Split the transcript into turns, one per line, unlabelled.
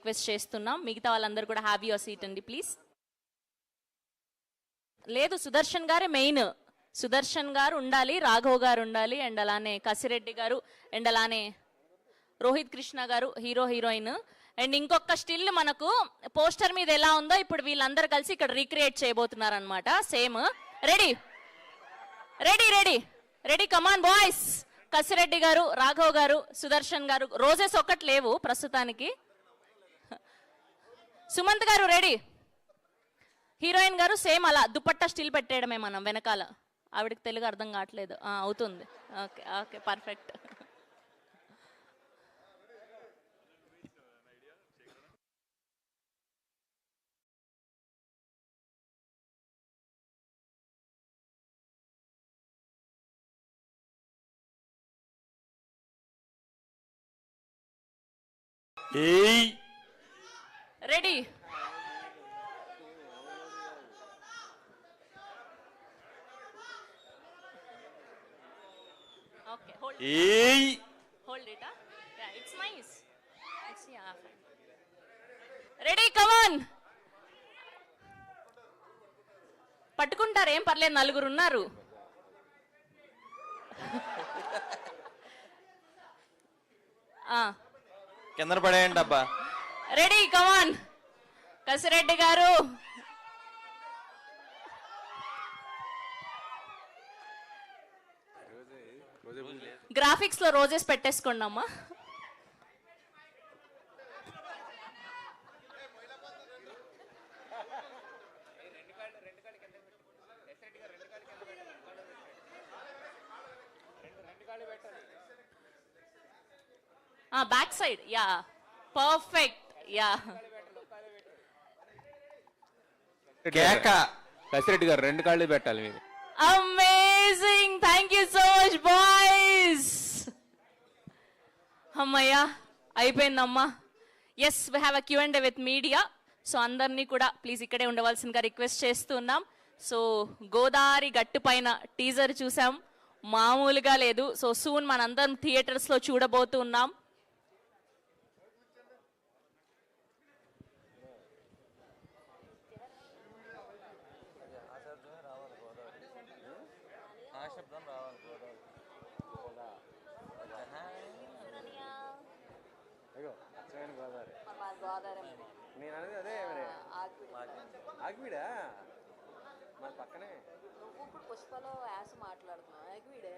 Request చేస్తున్నాం. మిగతా వాళ్ళందరూ కూడా హ్యావ్ యువర్ సీట్ అండి ప్లీజ్. లేదు, సుదర్శన్ గారే మెయిన్. సుదర్శన్ గారు ఉండాలి, రాఘవ్ గారు ఉండాలి, అండ్ అలానే కసిరెడ్డి గారు, అండ్ అలానే రోహిత్ కృష్ణ గారు హీరో హీరోయిన్. అండ్ ఇంకొక స్టిల్ మనకు పోస్టర్ మీద ఎలా ఉందో ఇప్పుడు వీళ్ళందరూ కలిసి ఇక్కడ రీక్రియేట్ చేయబోతున్నారు అనమాట. Same. Ready ready ready ready come on boys. Kasireddy గారు, రాఘవ్ గారు, సుదర్శన్ గారు. రోజెస్ ఒక్కటి లేవు ప్రస్తుతానికి. సుమంత్ గారు రెడీ. హీరోయిన్ గారు సేమ్ అలా దుపట్టా స్టిల్ పెట్టేయడమే మనం వెనకాల. ఆవిడకి తెలుగు అర్థం కావట్లేదు. అవుతుంది. Okay okay perfect. Ready. Okay, hold it. Yeah, it's nice. Ready, come on. పట్టుకుంటారు, ఏం పర్లేదు, నలుగురు ఉన్నారు.
కింద పడేయండి అబ్బా.
Ready come on. కసిరెడ్డి గారు, గ్రాఫిక్స్ లో రోజెస్ పెట్టేసుకోండి అమ్మా. Back side. Yeah perfect. Yeah
Kasireddy గారు 2 కాళ్ళు పెట్టాలి మీరు.
Amazing. Thank you so much boys. అమ్మయ్యా అయిపోయిందమ్మా. Yes, we have a Q&A with media. So అందరినీ కూడా ప్లీజ్ ఇక్కడే ఉండవలసిందిగా రిక్వెస్ట్ చేస్తున్నాం. సో గోదావరి గట్టు పైన టీజర్ చూసాం, మామూలుగా లేదు. సో సూన్ మనందరం థియేటర్స్ లో చూడబోతున్నాం.
నేను అనేది అదే ఆగివిడా మన పక్కనే.
నువ్వు ఇప్పుడు పుష్పలో యాస మాట్లాడుతున్నావు. ఆగివిడే.